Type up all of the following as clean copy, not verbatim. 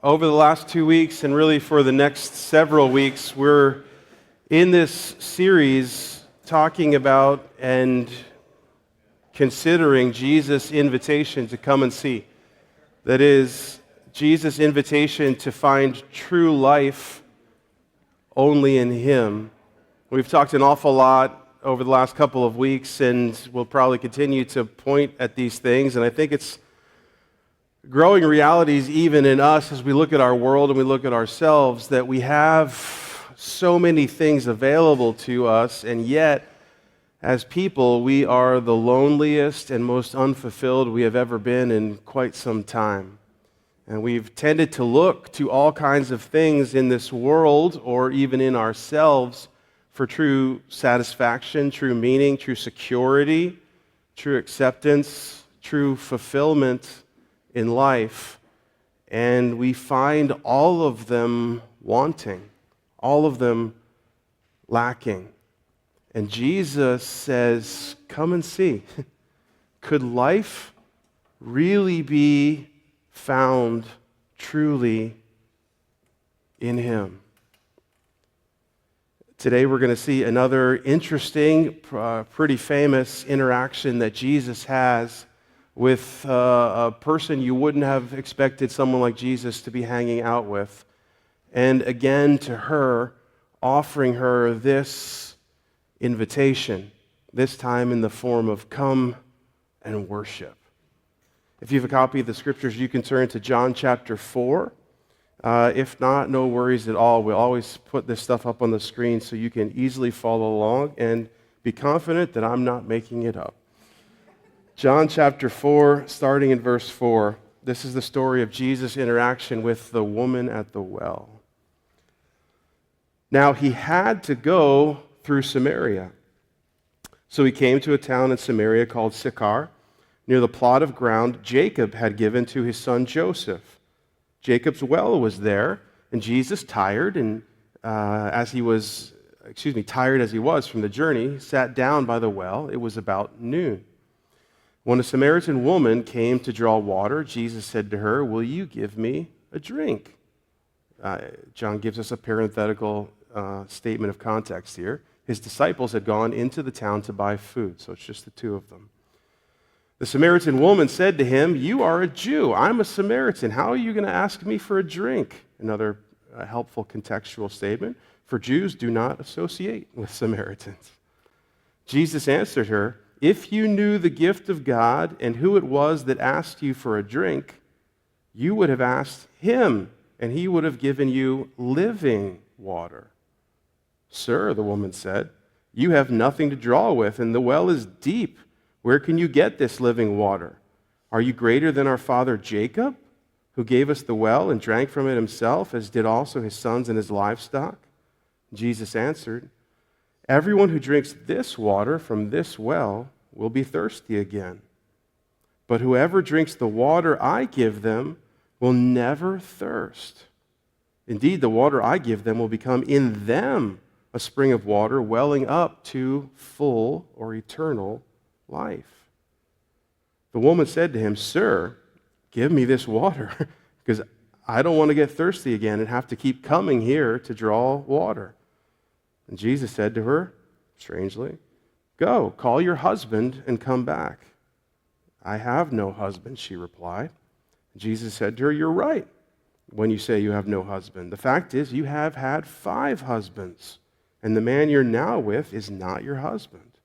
Over the last 2 weeks, and really for the next several weeks, we're in this series talking about and considering Jesus' invitation to come and see. That is, Jesus' invitation to find true life only in Him. We've talked an awful lot over the last couple of weeks, and we'll probably continue to point at these things, and I think it's growing realities even in us as we look at our world and we look at ourselves, that we have so many things available to us, and yet, as people, we are the loneliest and most unfulfilled we have ever been in quite some time. And we've tended to look to all kinds of things in this world or even in ourselves for true satisfaction, true meaning, true security, true acceptance, true fulfillment in life, and we find all of them wanting, all of them lacking. And Jesus says, come and see. Could life really be found truly in Him? Today we're going to see another interesting, pretty famous interaction that Jesus has with a person you wouldn't have expected someone like Jesus to be hanging out with. And again, to her, offering her this invitation, this time in the form of come and worship. If you have a copy of the scriptures, you can turn to John chapter 4. If not, no worries at all. We'll always put this stuff up on the screen so you can easily follow along and be confident that I'm not making it up. John chapter 4, starting in verse 4, this is the story of Jesus' interaction with the woman at the well. Now he had to go through Samaria. So he came to a town in Samaria called Sychar, near the plot of ground Jacob had given to his son Joseph. Jacob's well was there, and Jesus, tired as he was from the journey, sat down by the well. It was about noon. When a Samaritan woman came to draw water, Jesus said to her, "Will you give me a drink?" John gives us a parenthetical statement of context here. His disciples had gone into the town to buy food, so it's just the two of them. The Samaritan woman said to him, "You are a Jew. I'm a Samaritan. How are you going to ask me for a drink?" Another helpful contextual statement. For Jews do not associate with Samaritans. Jesus answered her, "If you knew the gift of God and who it was that asked you for a drink, you would have asked him, and he would have given you living water." "Sir," the woman said, "you have nothing to draw with, and the well is deep. Where can you get this living water? Are you greater than our father Jacob, who gave us the well and drank from it himself, as did also his sons and his livestock?" Jesus answered, "Everyone who drinks this water from this well will be thirsty again. But whoever drinks the water I give them will never thirst. Indeed, the water I give them will become in them a spring of water welling up to full or eternal life." The woman said to him, "Sir, give me this water, because I don't want to get thirsty again and have to keep coming here to draw water." And Jesus said to her, strangely, "Go, call your husband and come back." "I have no husband," she replied. Jesus said to her, "You're right when you say you have no husband. The fact is, you have had 5 husbands, and the man you're now with is not your husband.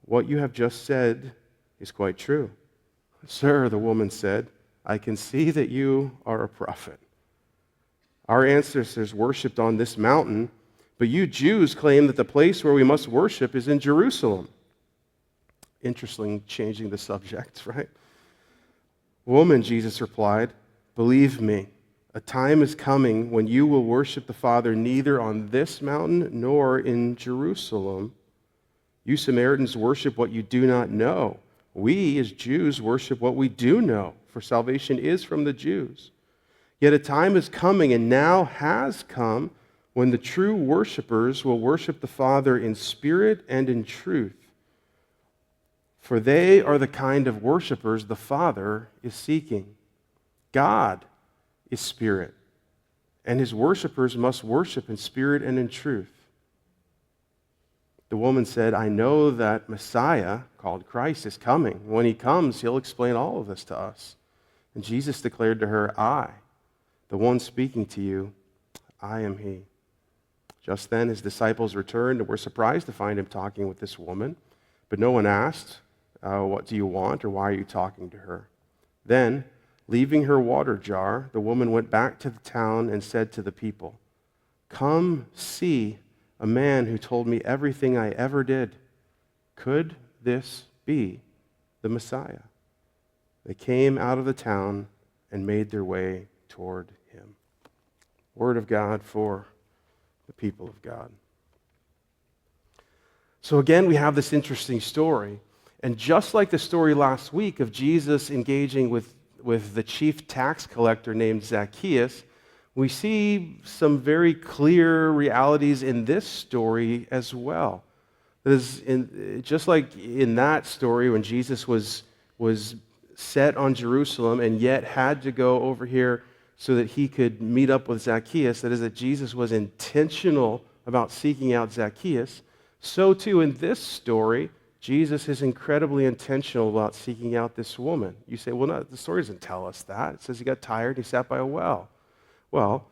What you have just said is quite true." "Sir," the woman said, "I can see that you are a prophet. Our ancestors worshipped on this mountain, but you Jews claim that the place where we must worship is in Jerusalem." Interesting, changing the subject, right? "Woman," Jesus replied, "believe me, a time is coming when you will worship the Father neither on this mountain nor in Jerusalem. You Samaritans worship what you do not know. We, as Jews, worship what we do know, for salvation is from the Jews. Yet a time is coming, and now has come, when the true worshipers will worship the Father in spirit and in truth. For they are the kind of worshipers the Father is seeking. God is spirit, and his worshipers must worship in spirit and in truth. The woman said, I know that Messiah, called Christ, is coming. When he comes, he'll explain all of this to us. And Jesus declared to her, I, the one speaking to you, I am he. Just then his disciples returned and were surprised to find him talking with this woman. But no one asked, what do you want, or why are you talking to her? Then, leaving her water jar, the woman went back to the town and said to the people, come see a man who told me everything I ever did. Could this be the Messiah? They came out of the town and made their way toward him. Word of God for the people of God. So again, we have this interesting story. And just like the story last week of Jesus engaging with the chief tax collector named Zacchaeus, we see some very clear realities in this story as well. Just like in that story when Jesus was set on Jerusalem and yet had to go over here so that he could meet up with Zacchaeus, that is, that Jesus was intentional about seeking out Zacchaeus, so too in this story, Jesus is incredibly intentional about seeking out this woman. You say, well, no, the story doesn't tell us that. It says he got tired, he sat by a well. Well,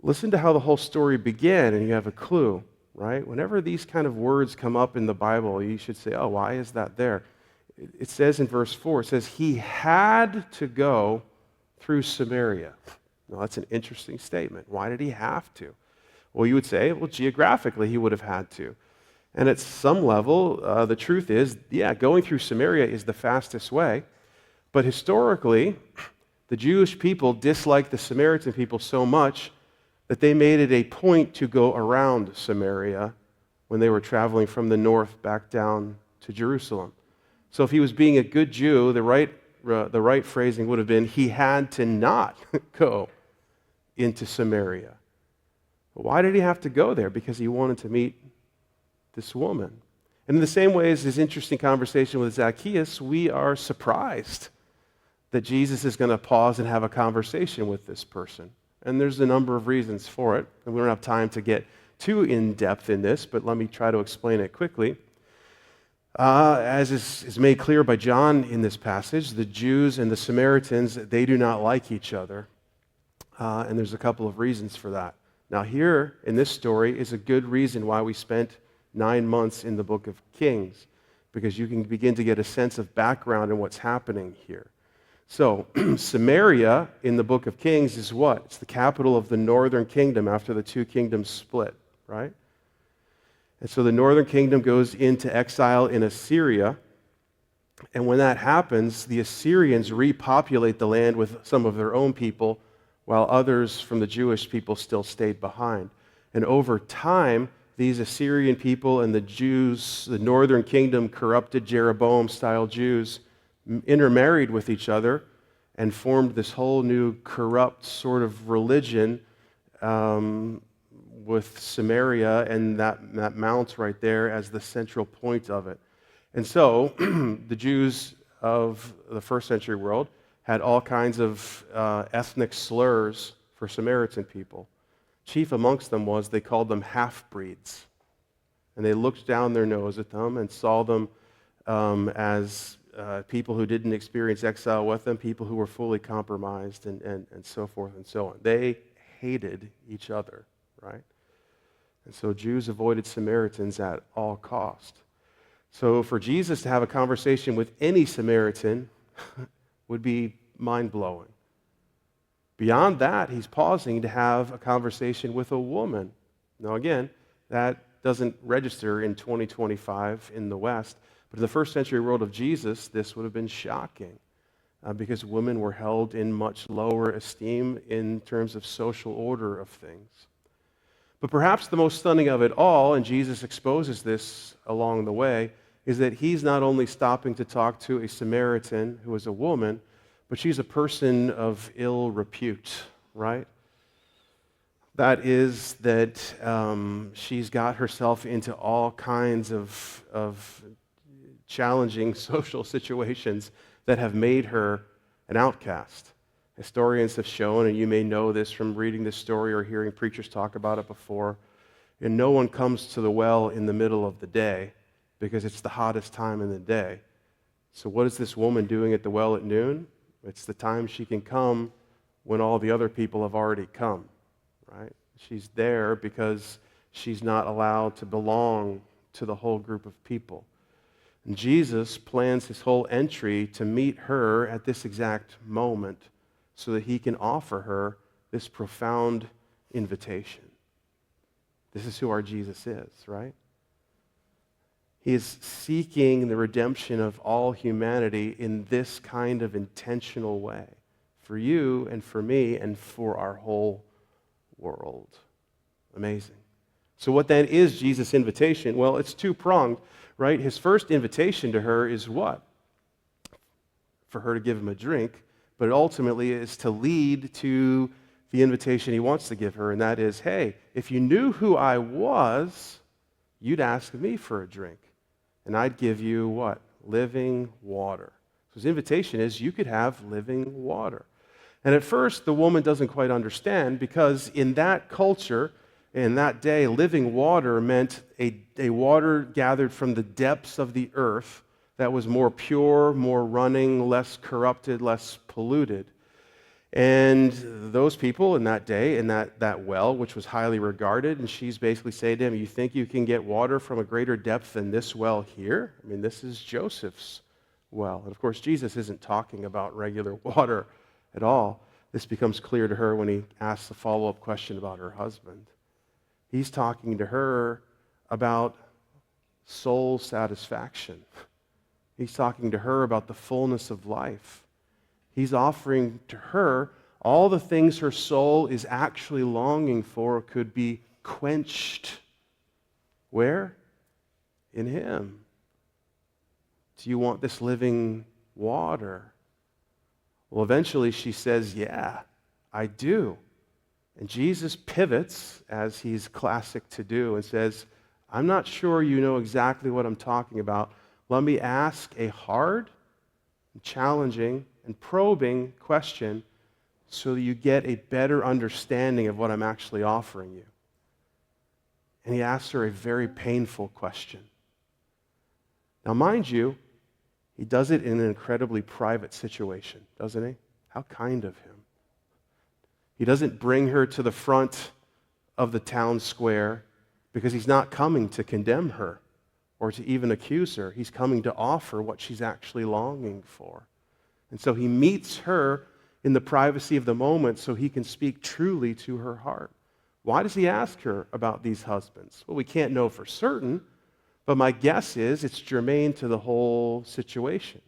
listen to how the whole story began, and you have a clue, right? Whenever these kind of words come up in the Bible, you should say, oh, why is that there? It says in verse 4, it says, he had to go through Samaria. Now, that's an interesting statement. Why did he have to? Well, you would say, well, geographically, he would have had to. And at some level, the truth is, yeah, going through Samaria is the fastest way. But historically, the Jewish people disliked the Samaritan people so much that they made it a point to go around Samaria when they were traveling from the north back down to Jerusalem. So if he was being a good Jew, the right phrasing would have been, he had to not go into Samaria. But why did he have to go there? Because he wanted to meet this woman. And in the same way as this interesting conversation with Zacchaeus, we are surprised that Jesus is going to pause and have a conversation with this person. And there's a number of reasons for it. And we don't have time to get too in-depth in this, but let me try to explain it quickly. As is made clear by John in this passage, the Jews and the Samaritans, they do not like each other. And there's a couple of reasons for that. Now here in this story is a good reason why we spent 9 months in the book of Kings, because you can begin to get a sense of background and what's happening here. So, Samaria in the book of Kings is what? It's the capital of the northern kingdom after the two kingdoms split, right? And so the northern kingdom goes into exile in Assyria. And when that happens, the Assyrians repopulate the land with some of their own people, while others from the Jewish people still stayed behind. And over time, these Assyrian people and the Jews, the northern kingdom, corrupted Jeroboam-style Jews, intermarried with each other and formed this whole new corrupt sort of religion with Samaria and that mount right there as the central point of it. And so the Jews of the first century world had all kinds of ethnic slurs for Samaritan people. Chief amongst them was they called them half-breeds. And they looked down their nose at them and saw them as people who didn't experience exile with them, people who were fully compromised, and so forth and so on. They hated each other, right? And so Jews avoided Samaritans at all cost. So for Jesus to have a conversation with any Samaritan would be mind-blowing. Beyond that, he's pausing to have a conversation with a woman. Now again, that doesn't register in 2025 in the West, but in the first century world of Jesus, this would have been shocking because women were held in much lower esteem in terms of social order of things. But perhaps the most stunning of it all, and Jesus exposes this along the way, is that he's not only stopping to talk to a Samaritan who is a woman, but she's a person of ill repute, right? That is that she's got herself into all kinds of challenging social situations that have made her an outcast. Historians have shown, and you may know this from reading this story or hearing preachers talk about it before, and no one comes to the well in the middle of the day because it's the hottest time in the day. So what is this woman doing at the well at noon? It's the time she can come when all the other people have already come, right? She's there because she's not allowed to belong to the whole group of people. And Jesus plans his whole entry to meet her at this exact moment so that he can offer her this profound invitation. This is who our Jesus is, right? He is seeking the redemption of all humanity in this kind of intentional way for you and for me and for our whole world. Amazing. So what then is Jesus' invitation? Well, it's two-pronged, right? His first invitation to her is what? For her to give him a drink, but it ultimately is to lead to the invitation he wants to give her, and that is, hey, if you knew who I was, you'd ask me for a drink, and I'd give you what? Living water. So his invitation is you could have living water. And at first, the woman doesn't quite understand because in that culture, in that day, living water meant a water gathered from the depths of the earth that was more pure, more running, less corrupted, less polluted. And those people in that day, in that well, which was highly regarded, and she's basically saying to him, you think you can get water from a greater depth than this well here? I mean, this is Joseph's well. And of course, Jesus isn't talking about regular water at all. This becomes clear to her when he asks a follow-up question about her husband. He's talking to her about soul satisfaction. He's talking to her about the fullness of life. He's offering to her all the things her soul is actually longing for could be quenched. Where? In him. Do you want this living water? Well, eventually she says, yeah, I do. And Jesus pivots, as he's classic to do, and says, I'm not sure you know exactly what I'm talking about. Let me ask a hard, challenging, and probing question so that you get a better understanding of what I'm actually offering you. And he asks her a very painful question. Now, mind you, he does it in an incredibly private situation, doesn't he? How kind of him. He doesn't bring her to the front of the town square because he's not coming to condemn her or to even accuse her. He's coming to offer what she's actually longing for. And so he meets her in the privacy of the moment so he can speak truly to her heart. Why does he ask her about these husbands? Well, we can't know for certain, but my guess is it's germane to the whole situation.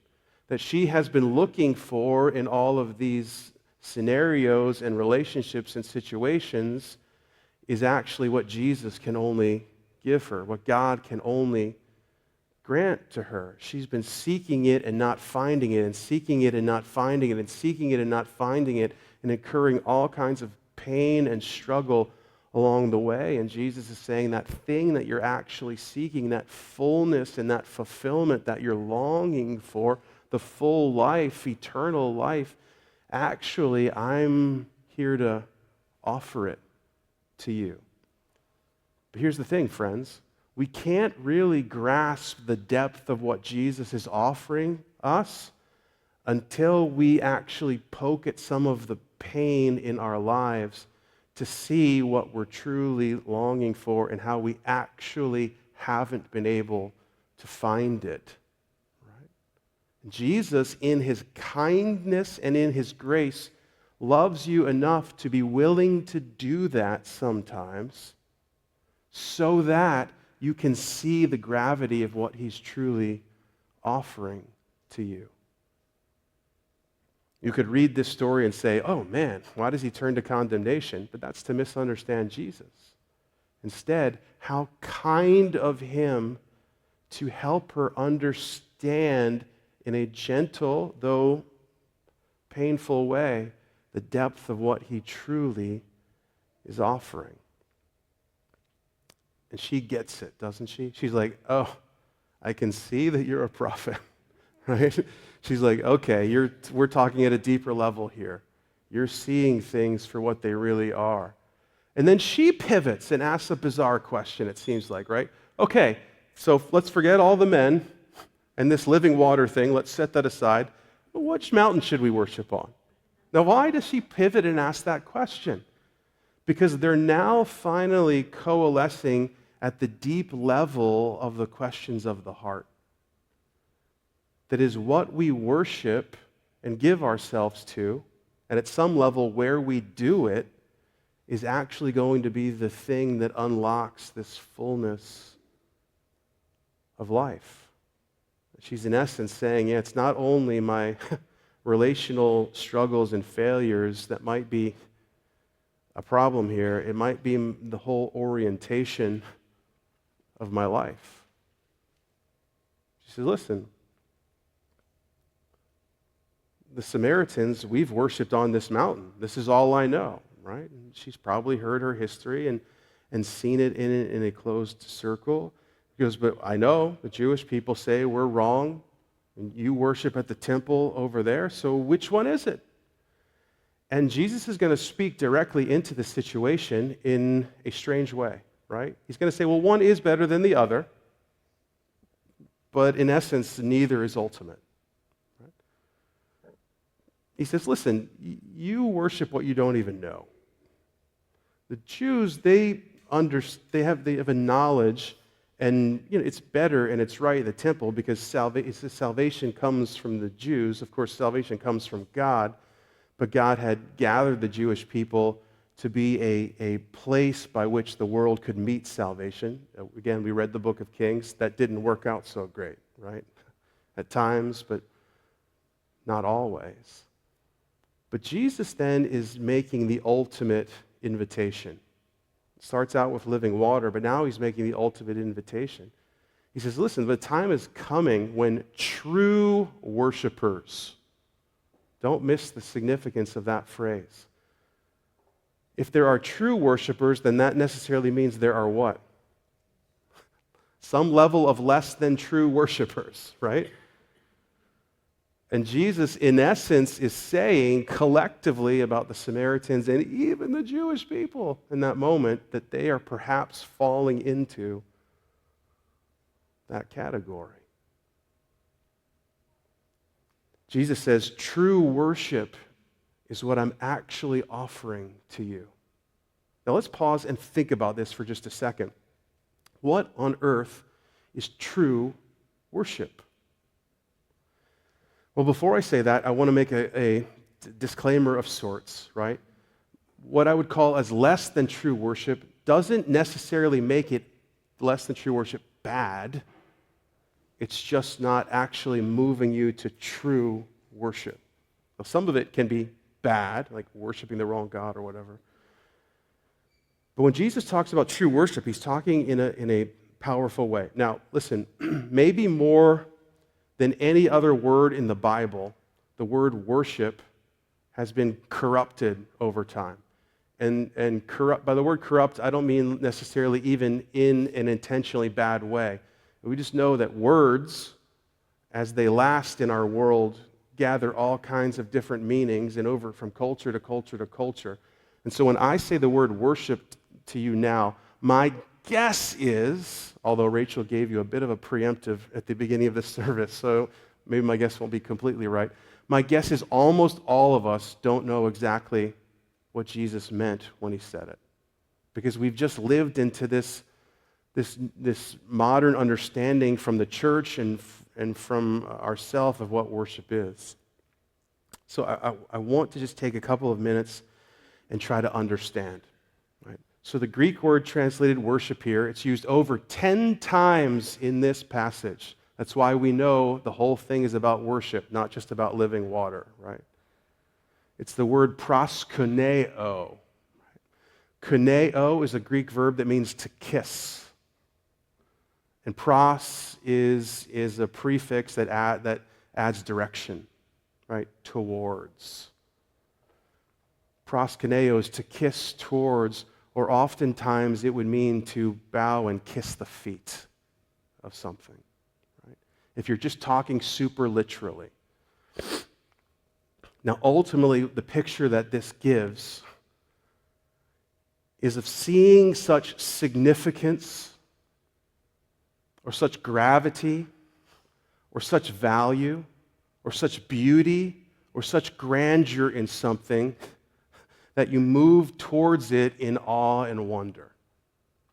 That she has been looking for in all of these scenarios and relationships and situations is actually what Jesus can only give her, what God can only grant to her. She's been seeking it and not finding it, and seeking it and not finding it, and seeking it and not finding it, and incurring all kinds of pain and struggle along the way. And Jesus is saying that thing that you're actually seeking, that fullness and that fulfillment that you're longing for, the full life, eternal life, actually, I'm here to offer it to you. But here's the thing, friends. We can't really grasp the depth of what Jesus is offering us until we actually poke at some of the pain in our lives to see what we're truly longing for and how we actually haven't been able to find it. Right? Jesus, in his kindness and in his grace, loves you enough to be willing to do that sometimes so that you can see the gravity of what he's truly offering to you. You could read this story and say, oh man, why does he turn to condemnation? But that's to misunderstand Jesus. Instead, how kind of him to help her understand in a gentle, though painful way, the depth of what he truly is offering. And she gets it, doesn't she? She's like, oh, I can see that you're a prophet, right? She's like, okay, we're talking at a deeper level here. You're seeing things for what they really are. And then she pivots and asks a bizarre question, it seems like, right? Okay, so let's forget all the men and this living water thing. Let's set that aside. Which mountain should we worship on? Now, why does she pivot and ask that question? Because they're now finally coalescing at the deep level of the questions of the heart. That is, what we worship and give ourselves to, and at some level where we do it, is actually going to be the thing that unlocks this fullness of life. She's in essence saying, yeah, it's not only my relational struggles and failures that might be a problem here, it might be the whole orientation of my life. She says, listen, the Samaritans, we've worshiped on this mountain. This is all I know, right? And she's probably heard her history and seen it in a closed circle. He goes, but I know the Jewish people say we're wrong, and you worship at the temple over there, so which one is it? And Jesus is going to speak directly into the situation in a strange way, right? He's going to say, well, one is better than the other, but in essence, neither is ultimate. Right? He says, listen, you worship what you don't even know. The Jews, they have a knowledge, and it's better and it's right, the temple, because salvation comes from the Jews. Of course, salvation comes from God. But God had gathered the Jewish people to be a place by which the world could meet salvation. Again, we read the book of Kings. That didn't work out so great, right? At times, but not always. But Jesus then is making the ultimate invitation. It starts out with living water, but now he's making the ultimate invitation. He says, listen, the time is coming when true worshipers— don't miss the significance of that phrase. If there are true worshipers, then that necessarily means there are what? Some level of less than true worshipers, right? And Jesus, in essence, is saying collectively about the Samaritans and even the Jewish people in that moment that they are perhaps falling into that category. Jesus says, true worship is what I'm actually offering to you. Now let's pause and think about this for just a second. What on earth is true worship? Well, before I say that, I want to make a disclaimer of sorts, right? What I would call as less than true worship doesn't necessarily make it less than true worship bad. It's just not actually moving you to true worship. Now, some of it can be bad, like worshiping the wrong God or whatever. But when Jesus talks about true worship, he's talking in a powerful way. Now, listen, maybe more than any other word in the Bible, the word worship has been corrupted over time. And corrupt, by the word corrupt, I don't mean necessarily even in an intentionally bad way. We just know that words, as they last in our world, gather all kinds of different meanings and over from culture to culture to culture. And so when I say the word worship to you now, my guess is, although Rachel gave you a bit of a preemptive at the beginning of this service, so maybe my guess won't be completely right, my guess is almost all of us don't know exactly what Jesus meant when he said it. Because we've just lived into this modern understanding from the church and from ourselves of what worship is. So I want to just take a couple of minutes and try to understand. Right? So the Greek word translated worship here, it's used over 10 times in this passage. That's why we know the whole thing is about worship, not just about living water, right? It's the word proskuneo. Kuneo is a Greek verb that means to kiss. And pros is a prefix that adds direction, right? Towards. Proskuneo is to kiss towards, or oftentimes it would mean to bow and kiss the feet of something. Right? If you're just talking super literally. Now, ultimately, the picture that this gives is of seeing such significance or such gravity or such value or such beauty or such grandeur in something that you move towards it in awe and wonder.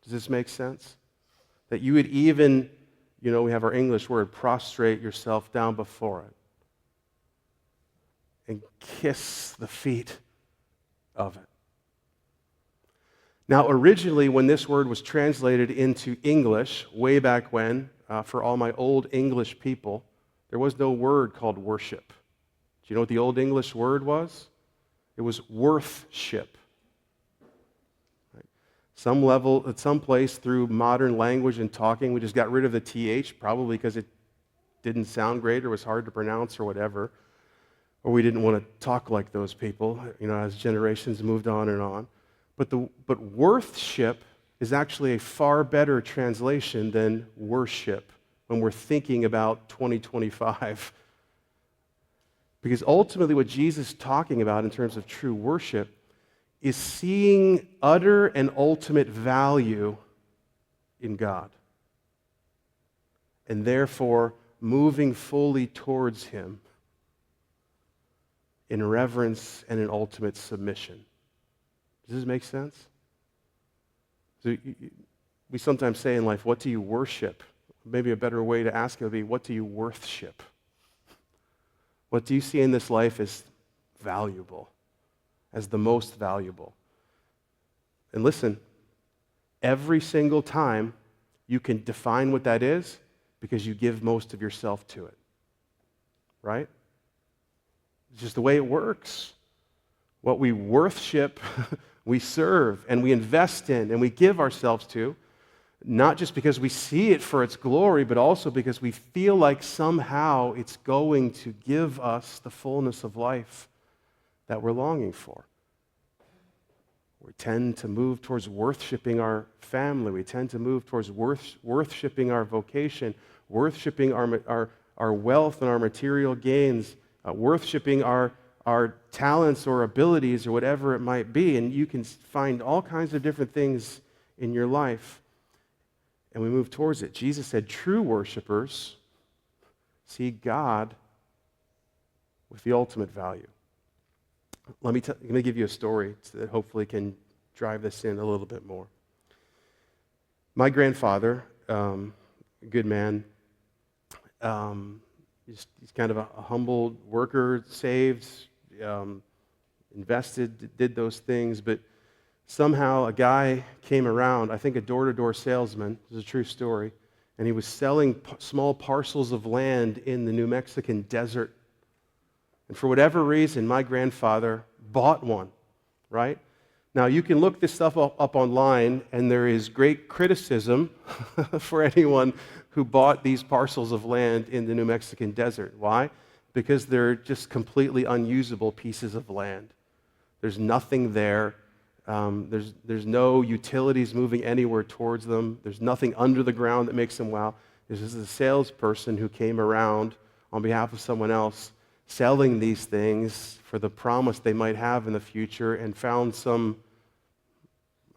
Does this make sense? That you would even, we have our English word, prostrate yourself down before it and kiss the feet of it. Now, originally, when this word was translated into English, way back when, for all my old English people, there was no word called worship. Do you know what the old English word was? It was worthship. Right? Some level, at some place through modern language and talking, we just got rid of the TH, probably because it didn't sound great or was hard to pronounce or whatever. Or we didn't want to talk like those people, as generations moved on and on. But worthship is actually a far better translation than worship when we're thinking about 2025. Because ultimately what Jesus is talking about in terms of true worship is seeing utter and ultimate value in God. And therefore moving fully towards Him in reverence and in ultimate submission. Does this make sense? So we sometimes say in life, what do you worship? Maybe a better way to ask it would be, what do you worship? What do you see in this life as valuable, as the most valuable? And listen, every single time you can define what that is because you give most of yourself to it. Right? It's just the way it works. What we worship, we serve, and we invest in, and we give ourselves to, not just because we see it for its glory, but also because we feel like somehow it's going to give us the fullness of life that we're longing for. We tend to move towards worshiping our family. We tend to move towards worshiping our vocation, worshiping our wealth and our material gains, worshiping our talents or abilities or whatever it might be. And you can find all kinds of different things in your life. And we move towards it. Jesus said true worshipers see God with the ultimate value. Let me give you a story that hopefully can drive this in a little bit more. My grandfather, good man, he's kind of a humble worker, saved, invested, did those things, but somehow a guy came around, I think a door-to-door salesman, this is a true story, and he was selling small parcels of land in the New Mexican desert. And for whatever reason, my grandfather bought one, right? Now, you can look this stuff up online, and there is great criticism for anyone who bought these parcels of land in the New Mexican desert. Why? Because they're just completely unusable pieces of land. There's nothing there. There's no utilities moving anywhere towards them. There's nothing under the ground that makes them wow. This is a salesperson who came around on behalf of someone else selling these things for the promise they might have in the future and found some,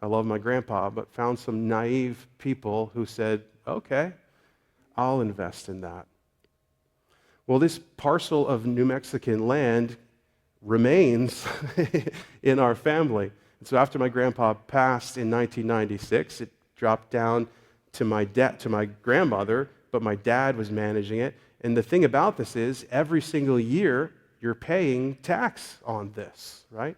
I love my grandpa, but found some naive people who said, okay, I'll invest in that. Well, this parcel of New Mexican land remains in our family. And so after my grandpa passed in 1996, it dropped down to my grandmother, but my dad was managing it. And the thing about this is, every single year, you're paying tax on this, right?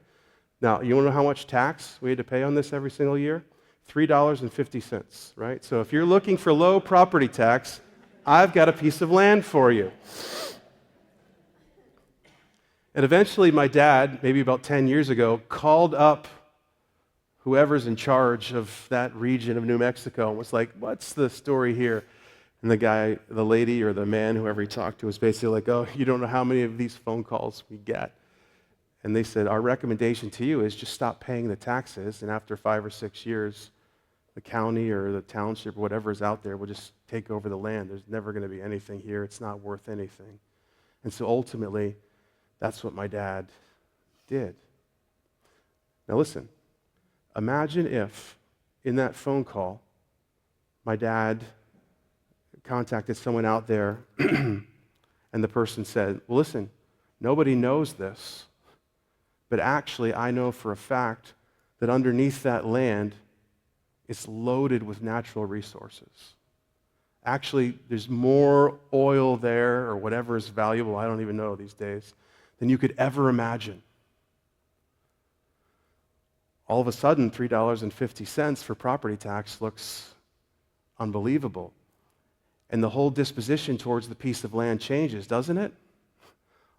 Now, you want to know how much tax we had to pay on this every single year? $3.50, right? So if you're looking for low property tax, I've got a piece of land for you. And eventually my dad, maybe about 10 years ago, called up whoever's in charge of that region of New Mexico and was like, what's the story here? And the lady or the man, whoever he talked to, was basically like, oh, you don't know how many of these phone calls we get. And they said, our recommendation to you is just stop paying the taxes, and after 5 or 6 years, the county or the township, whatever is out there, will just take over the land. There's never going to be anything here. It's not worth anything. And so ultimately, That's what my dad did. Now listen, imagine if in that phone call, my dad contacted someone out there and the person said, well, listen, nobody knows this, but actually I know for a fact that underneath that land, it's loaded with natural resources. Actually, there's more oil there or whatever is valuable, I don't even know these days, than you could ever imagine. All of a sudden, $3.50 for property tax looks unbelievable. And the whole disposition towards the piece of land changes, doesn't it?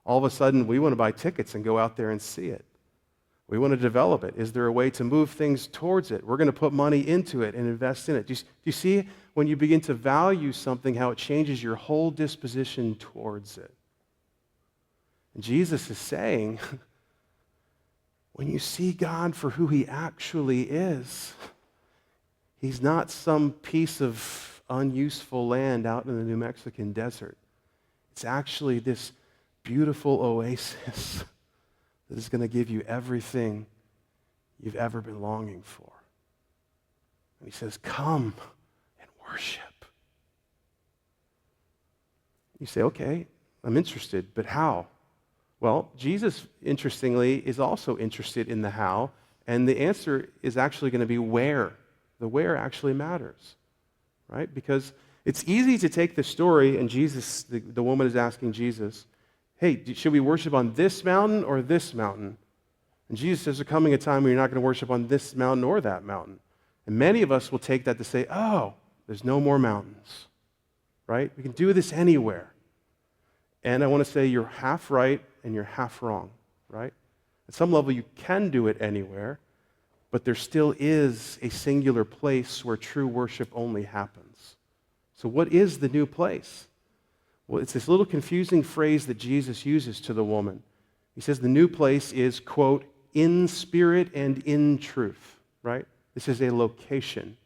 All of a sudden, we want to buy tickets and go out there and see it. We want to develop it. Is there a way to move things towards it? We're going to put money into it and invest in it. Do you see when you begin to value something, how it changes your whole disposition towards it? And Jesus is saying, when you see God for who he actually is, he's not some piece of unuseful land out in the New Mexican desert. It's actually this beautiful oasis that is going to give you everything you've ever been longing for. And he says, come and worship. You say, okay, I'm interested, but how? Well, Jesus, interestingly, is also interested in the how, and the answer is actually going to be where. The where actually matters, right? Because it's easy to take the story, and Jesus, the woman is asking Jesus, hey, should we worship on this mountain or this mountain? And Jesus says, there's coming a time when you're not going to worship on this mountain or that mountain. And many of us will take that to say, oh, there's no more mountains, right? We can do this anywhere. And I want to say you're half right and you're half wrong, right? At some level, you can do it anywhere, but there still is a singular place where true worship only happens. So what is the new place? Well, it's this little confusing phrase that Jesus uses to the woman. He says the new place is, quote, in spirit and in truth, right? This is a location,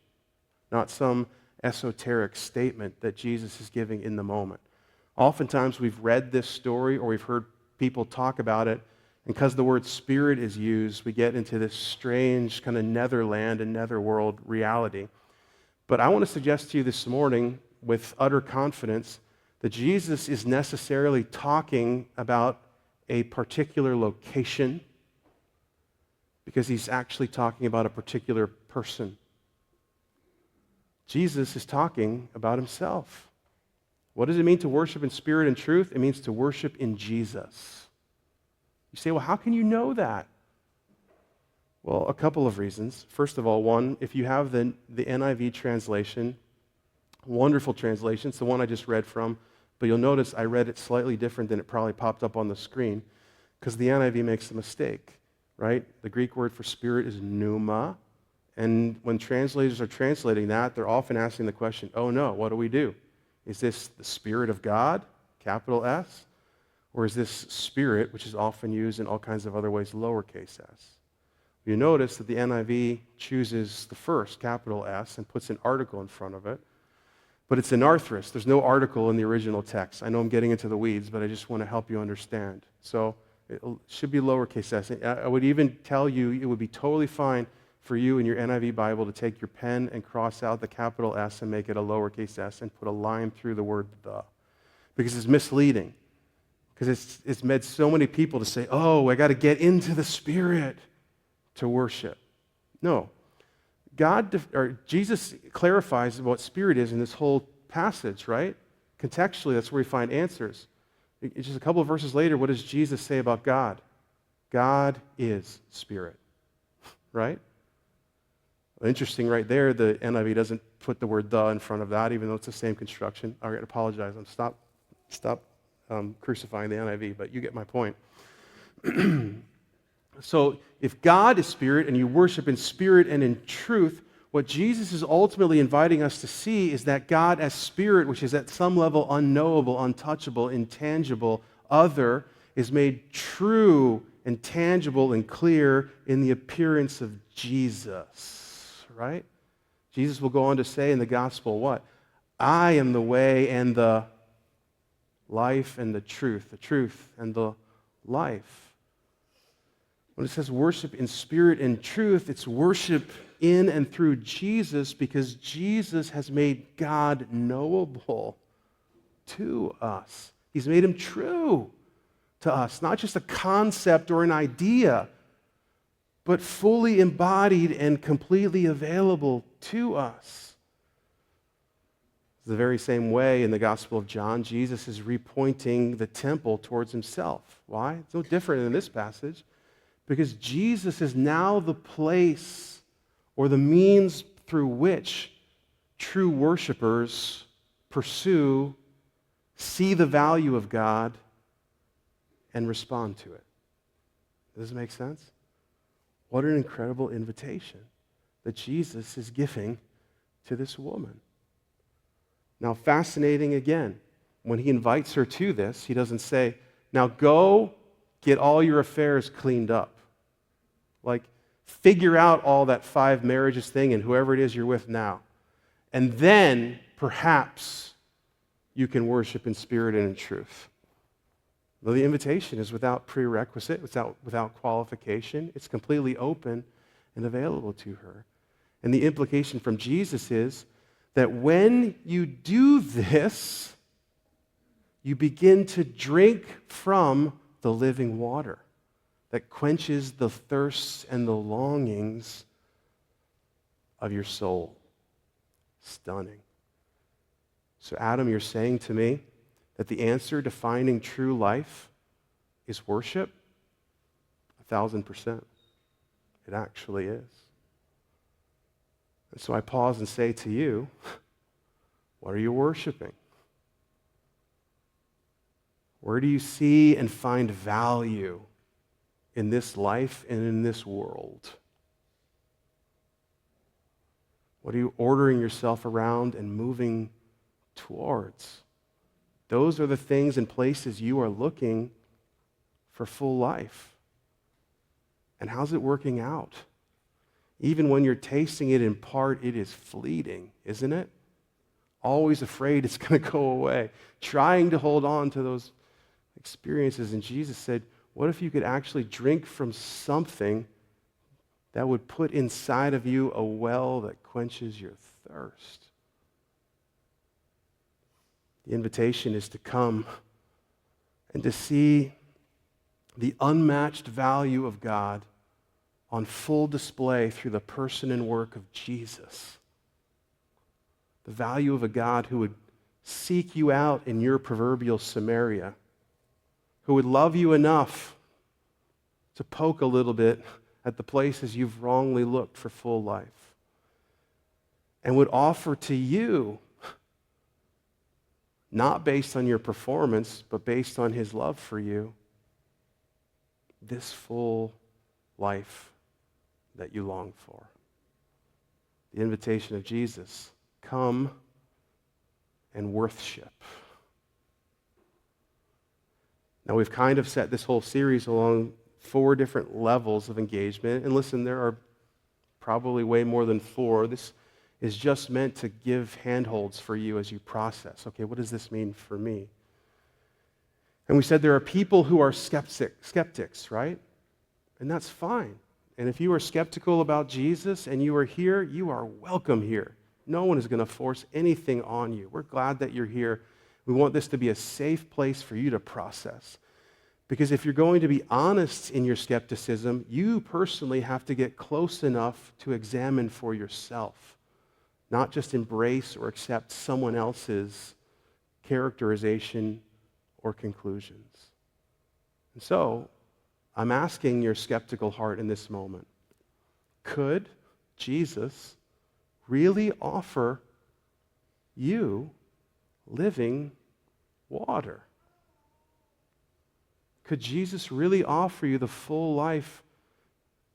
not some esoteric statement that Jesus is giving in the moment. Oftentimes we've read this story or we've heard people talk about it, and because the word spirit is used, we get into this strange kind of netherland and netherworld reality. But I want to suggest to you this morning with utter confidence that Jesus is necessarily talking about a particular location because he's actually talking about a particular person. Jesus is talking about himself. What does it mean to worship in spirit and truth? It means to worship in Jesus. You say, well, how can you know that? Well, a couple of reasons. First of all, one, if you have the NIV translation, wonderful translation, it's the one I just read from, but you'll notice I read it slightly different than it probably popped up on the screen because the NIV makes a mistake, right? The Greek word for spirit is pneuma, and when translators are translating that, they're often asking the question, oh no, what do we do? Is this the Spirit of God, capital S, or is this Spirit, which is often used in all kinds of other ways, lowercase s? You notice that the NIV chooses the first, capital S, and puts an article in front of it, but it's anarthrous. There's no article in the original text. I know I'm getting into the weeds, but I just want to help you understand. So it should be lowercase s. I would even tell you it would be totally fine for you in your NIV Bible to take your pen and cross out the capital S and make it a lowercase s and put a line through the word the. Because it's misleading. Because it's made so many people to say, oh, I got to get into the Spirit to worship. No. Jesus clarifies what Spirit is in this whole passage, right? Contextually, that's where we find answers. It's just a couple of verses later, what does Jesus say about God? God is Spirit, right? Interesting right there, the NIV doesn't put the word the in front of that, even though it's the same construction. I apologize. Stop crucifying the NIV, but you get my point. So if God is spirit and you worship in spirit and in truth, what Jesus is ultimately inviting us to see is that God as spirit, which is at some level unknowable, untouchable, intangible, other, is made true and tangible and clear in the appearance of Jesus, right? Jesus will go on to say in the gospel what? I am the way and the life and the truth and the life. When it says worship in spirit and truth, it's worship in and through Jesus, because Jesus has made God knowable to us. He's made him true to us, not just a concept or an idea, but fully embodied and completely available to us. The very same way in the Gospel of John, Jesus is repointing the temple towards himself. Why? It's no different in this passage, because Jesus is now the place or the means through which true worshipers pursue, see the value of God, and respond to it. Does it make sense? What an incredible invitation that Jesus is giving to this woman. Now, fascinating again, when he invites her to this, he doesn't say, now go get all your affairs cleaned up. Like, figure out all that 5 marriages thing and whoever it is you're with now. And then, perhaps, you can worship in spirit and in truth. Well, the invitation is without prerequisite, without qualification. It's completely open and available to her. And the implication from Jesus is that when you do this, you begin to drink from the living water that quenches the thirsts and the longings of your soul. Stunning. So, Adam, you're saying to me that the answer to finding true life is worship? 1,000%. It actually is. And so I pause and say to you, what are you worshiping? Where do you see and find value in this life and in this world? What are you ordering yourself around and moving towards? Those are the things and places you are looking for full life. And how's it working out? Even when you're tasting it in part, it is fleeting, isn't it? Always afraid it's going to go away. Trying to hold on to those experiences. And Jesus said, what if you could actually drink from something that would put inside of you a well that quenches your thirst? The invitation is to come and to see the unmatched value of God on full display through the person and work of Jesus. The value of a God who would seek you out in your proverbial Samaria, who would love you enough to poke a little bit at the places you've wrongly looked for full life, and would offer to you, not based on your performance, but based on his love for you, this full life that you long for. The invitation of Jesus, come and worship. Now, we've kind of set this whole series along 4 different levels of engagement. And listen, there are probably way more than 4. This is just meant to give handholds for you as you process. Okay, what does this mean for me? And we said there are people who are skeptics, right? And that's fine. And if you are skeptical about Jesus and you are here, you are welcome here. No one is going to force anything on you. We're glad that you're here. We want this to be a safe place for you to process. Because if you're going to be honest in your skepticism, you personally have to get close enough to examine for yourself, not just embrace or accept someone else's characterization or conclusions. And so, I'm asking your skeptical heart in this moment, could Jesus really offer you living water? Could Jesus really offer you the full life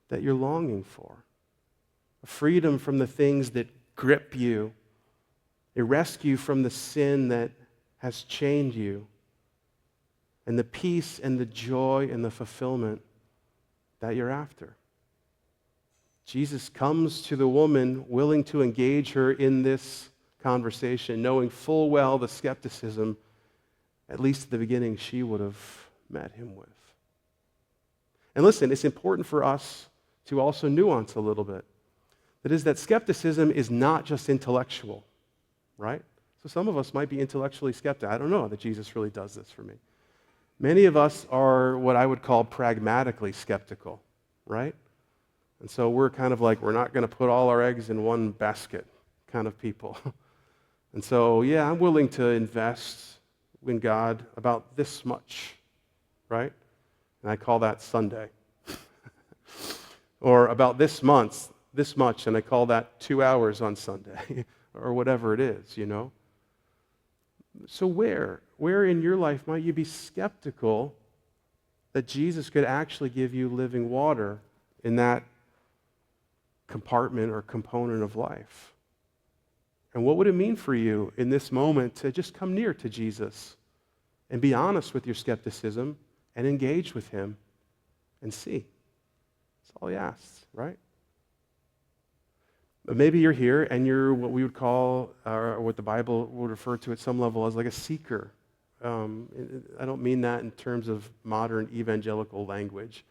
that you're longing for? A freedom from the things that grip you, a rescue from the sin that has chained you, and the peace and the joy and the fulfillment that you're after. Jesus comes to the woman willing to engage her in this conversation, knowing full well the skepticism, at least at the beginning, she would have met him with. And listen, it's important for us to also nuance a little bit. That is, that skepticism is not just intellectual, right? So some of us might be intellectually skeptic. I don't know that Jesus really does this for me. Many of us are what I would call pragmatically skeptical, right? And so we're kind of like, we're not going to put all our eggs in one basket kind of people. And so, yeah, I'm willing to invest in God about this much, right? And I call that Sunday. Or about this much, and I call that 2 hours on Sunday, or whatever it is, you know? So where in your life might you be skeptical that Jesus could actually give you living water in that compartment or component of life? And what would it mean for you in this moment to just come near to Jesus and be honest with your skepticism and engage with him and see? That's all he asks, right? But maybe you're here and you're what we would call, or what the Bible would refer to at some level as like a seeker. I don't mean that in terms of modern evangelical language.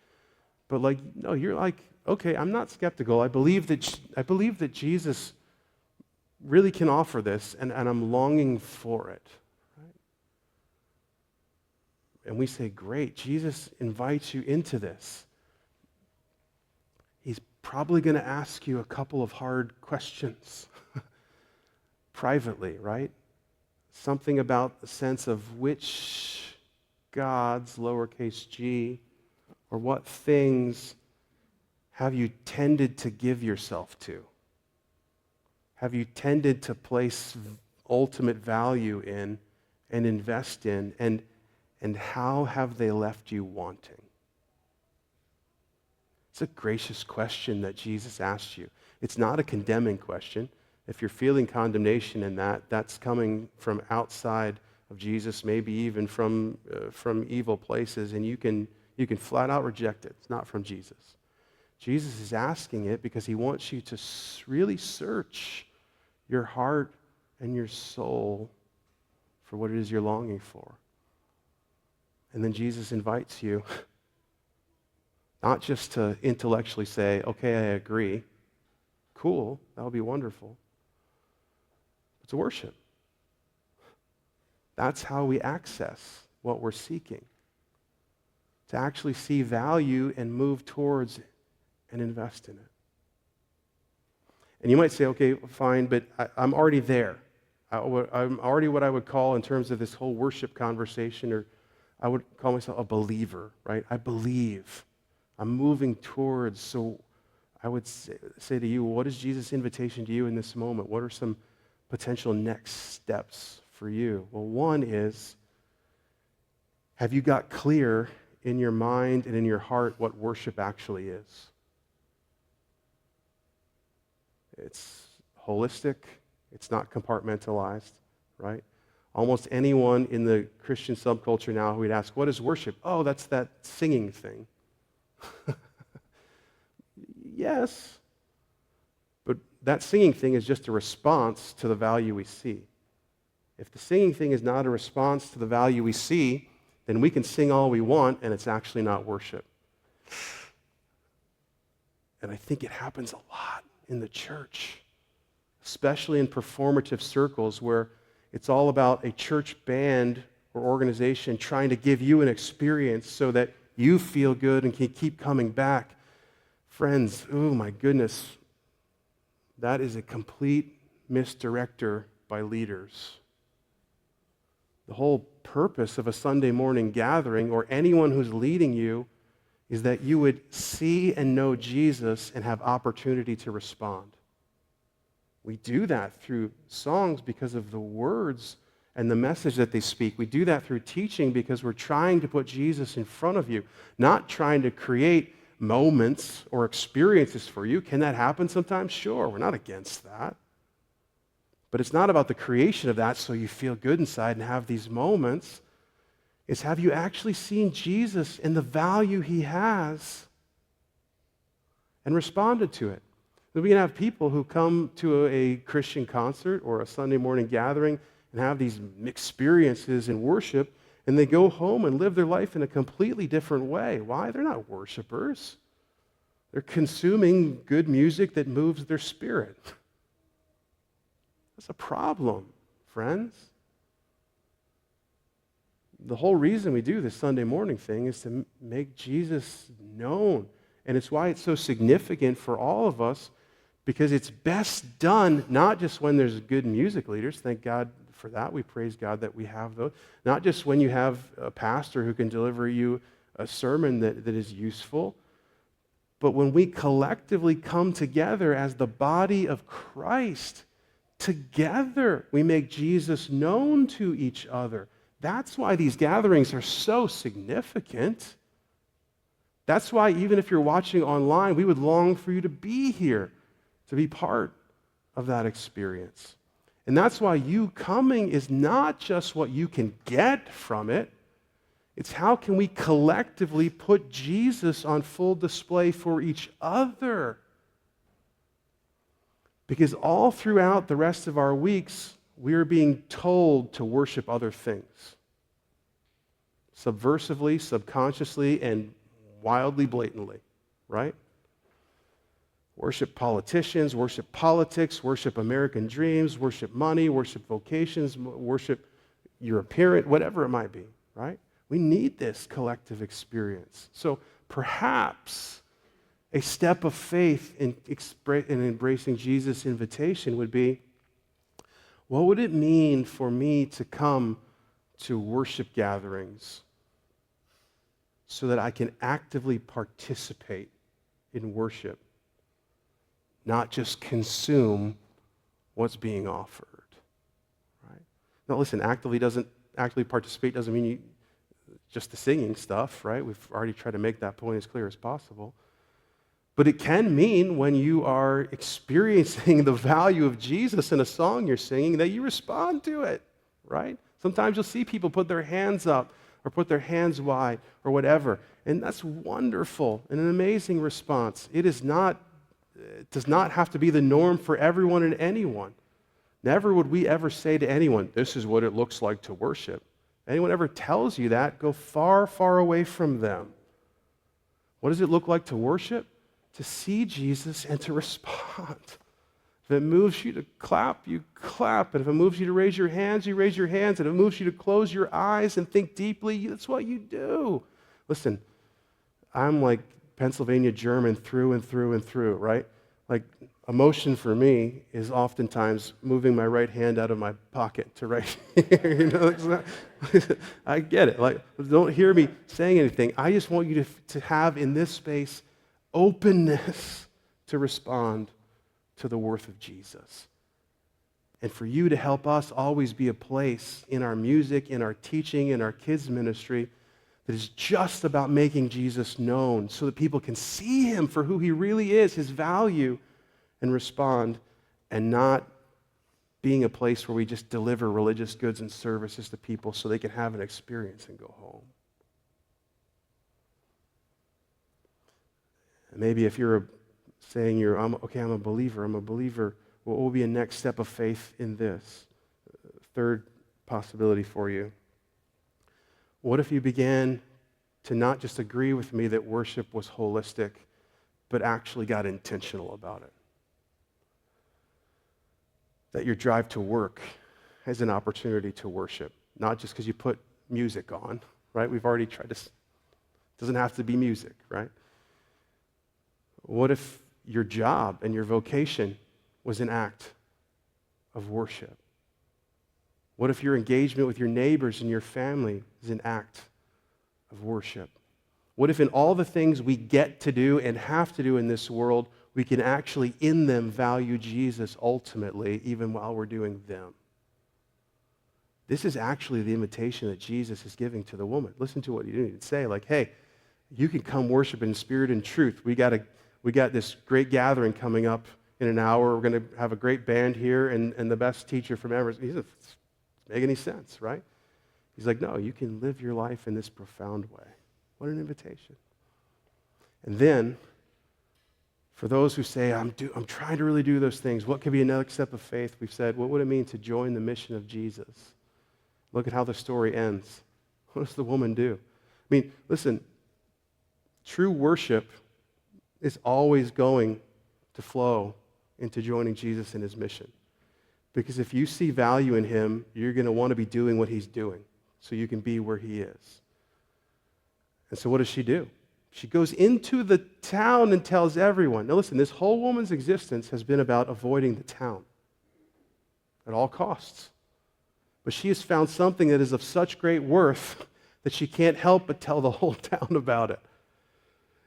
But like, no, you're like, okay, I'm not skeptical. I believe that Jesus really can offer this, and I'm longing for it. Right? And we say, great, Jesus invites you into this. He's probably going to ask you a couple of hard questions privately, right? Something about the sense of which gods, lowercase g, or what things have you tended to give yourself to? Have you tended to place ultimate value in and invest in? And how have they left you wanting? It's a gracious question that Jesus asks you. It's not a condemning question. If you're feeling condemnation in that, that's coming from outside of Jesus, maybe even from evil places, and you can flat out reject it. It's not from Jesus. Jesus is asking it because he wants you to really search your heart and your soul for what it is you're longing for. And then Jesus invites you not just to intellectually say, okay, I agree. Cool, that would be wonderful. But to worship. That's how we access what we're seeking. To actually see value and move towards and invest in it. And you might say, okay, fine, but I'm already there. I'm already what I would call, in terms of this whole worship conversation, or I would call myself a believer, right? I believe. I'm moving towards. So I would say to you, what is Jesus' invitation to you in this moment? What are some potential next steps for you? Well, one is, have you got clear in your mind and in your heart what worship actually is? It's holistic. It's not compartmentalized, right? Almost anyone in the Christian subculture now who would ask, what is worship? Oh, that's that singing thing. Yes, but that singing thing is just a response to the value we see. If the singing thing is not a response to the value we see, then we can sing all we want and it's actually not worship. And I think it happens a lot in the church, especially in performative circles where it's all about a church band or organization trying to give you an experience so that you feel good and can keep coming back. Friends, oh my goodness, that is a complete misdirector by leaders. The whole purpose of a Sunday morning gathering, or anyone who's leading you, is that you would see and know Jesus and have opportunity to respond. We do that through songs because of the words and the message that they speak. We do that through teaching because we're trying to put Jesus in front of you, not trying to create moments or experiences for you. Can that happen sometimes? Sure, we're not against that. But it's not about the creation of that so you feel good inside and have these moments. It's, have you actually seen Jesus and the value he has and responded to it? We can have people who come to a Christian concert or a Sunday morning gathering and have these experiences in worship, And they go home and live their life in a completely different way. Why? They're not worshipers. They're consuming good music that moves their spirit. That's a problem, friends. The whole reason we do this Sunday morning thing is to make Jesus known. And it's why it's so significant for all of us, because it's best done not just when there's good music leaders. Thank God for that. We praise God that we have those. Not just when you have a pastor who can deliver you a sermon that is useful, but when we collectively come together as the body of Christ, together we make Jesus known to each other. That's why these gatherings are so significant. That's why even if you're watching online, we would long for you to be here, to be part of that experience. And that's why you coming is not just what you can get from it. It's how can we collectively put Jesus on full display for each other. Because all throughout the rest of our weeks, we are being told to worship other things. Subversively, subconsciously, and wildly blatantly, right? Worship politicians, worship politics, worship American dreams, worship money, worship vocations, worship your appearance, whatever it might be, right? We need this collective experience. So perhaps a step of faith in embracing Jesus' invitation would be, what would it mean for me to come to worship gatherings so that I can actively participate in worship, not just consume what's being offered, right? Now listen, actively participate doesn't mean just the singing stuff, right? We've already tried to make that point as clear as possible. But it can mean when you are experiencing the value of Jesus in a song you're singing that you respond to it, right? Sometimes you'll see people put their hands up or put their hands wide or whatever, and that's wonderful and an amazing response. It does not have to be the norm for everyone and anyone. Never would we ever say to anyone, this is what it looks like to worship. Anyone ever tells you that, go far, far away from them. What does it look like to worship? To see Jesus and to respond. If it moves you to clap, you clap. And if it moves you to raise your hands, you raise your hands. And if it moves you to close your eyes and think deeply, that's what you do. Listen, I'm like Pennsylvania German through and through and through, right? Like, emotion for me is oftentimes moving my right hand out of my pocket to right here. You know, I get it. Like, don't hear me saying anything. I just want you to have in this space openness to respond to the worth of Jesus. And for you to help us always be a place in our music, in our teaching, in our kids' ministry that is just about making Jesus known so that people can see him for who he really is, his value, and respond, and not being a place where we just deliver religious goods and services to people so they can have an experience and go home. And maybe if you're saying I'm a believer, what will be a next step of faith in this? Third possibility for you. What if you began to not just agree with me that worship was holistic, but actually got intentional about it? That your drive to work is an opportunity to worship, not just because you put music on, right? We've already tried to, it doesn't have to be music, right? What if your job and your vocation was an act of worship? What if your engagement with your neighbors and your family is an act of worship? What if in all the things we get to do and have to do in this world, we can actually in them value Jesus ultimately, even while we're doing them? This is actually the invitation that Jesus is giving to the woman. Listen to what he didn't say, like, hey, you can come worship in spirit and truth. We got this great gathering coming up in an hour. We're going to have a great band here and the best teacher from Emerson. He doesn't make any sense, right? He's like, no, you can live your life in this profound way. What an invitation. And then, for those who say, I'm trying to really do those things, what could be another step of faith? We've said, what would it mean to join the mission of Jesus? Look at how the story ends. What does the woman do? I mean, listen, true worship is always going to flow into joining Jesus in his mission. Because if you see value in him, you're going to want to be doing what he's doing so you can be where he is. And so what does she do? She goes into the town and tells everyone. Now listen, this whole woman's existence has been about avoiding the town at all costs. But she has found something that is of such great worth that she can't help but tell the whole town about it.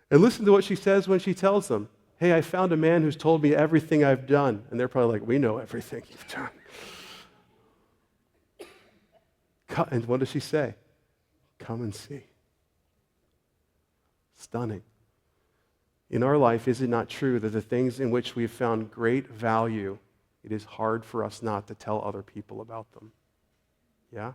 And listen to what she says when she tells them. Hey, I found a man who's told me everything I've done. And they're probably like, we know everything you've done. And what does she say? Come and see. Stunning. In our life, is it not true that the things in which we've found great value, it is hard for us not to tell other people about them? Yeah?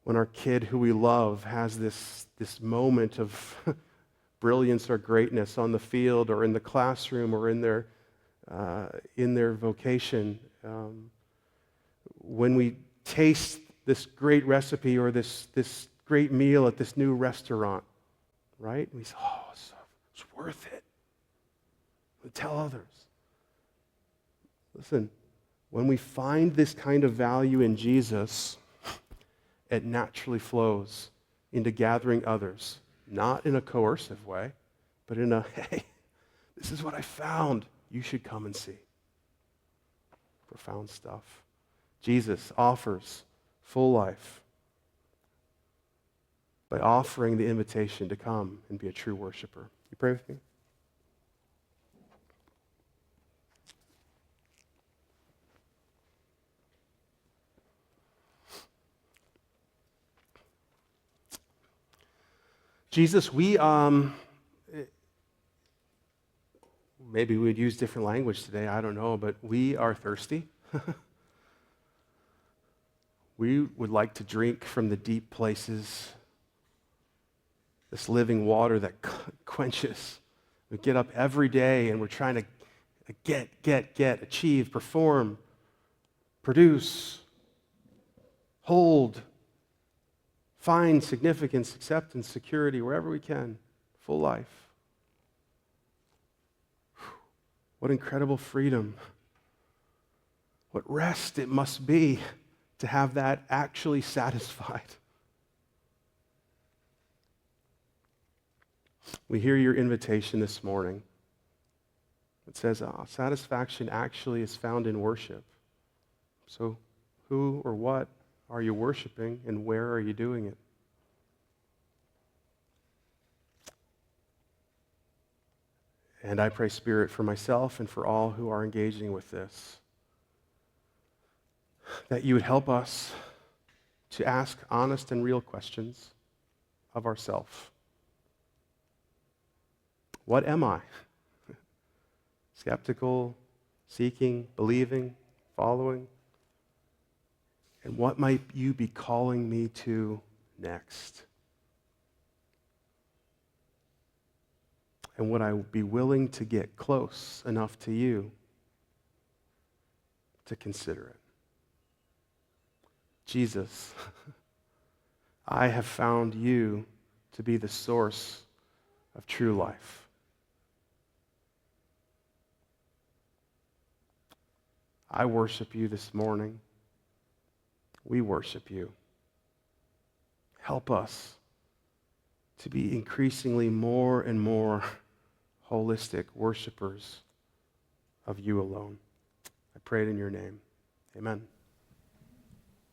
When our kid who we love has this moment of brilliance or greatness on the field or in the classroom or in their vocation, when we taste this great recipe or this great meal at this new restaurant, right? We say, oh, it's worth it. We tell others. Listen, when we find this kind of value in Jesus, it naturally flows into gathering others, not in a coercive way, but in a, hey, this is what I found. You should come and see. Profound stuff. Jesus offers full life by offering the invitation to come and be a true worshiper. You pray with me? Jesus, we, maybe we'd use different language today, I don't know, but we are thirsty. We would like to drink from the deep places, this living water that quenches. We get up every day and we're trying to get, achieve, perform, produce, hold, find significance, acceptance, security, wherever we can. Full life. What incredible freedom. What rest it must be to have that actually satisfied. We hear your invitation this morning. It says, satisfaction actually is found in worship. So who or what are you worshiping and where are you doing it? And I pray, Spirit, for myself and for all who are engaging with this, that you would help us to ask honest and real questions of ourselves. What am I? Skeptical, seeking, believing, following? And what might you be calling me to next? And would I be willing to get close enough to you to consider it? Jesus, I have found you to be the source of true life. I worship you this morning. We worship you. Help us to be increasingly more and more holistic worshipers of you alone. I pray it in your name. Amen.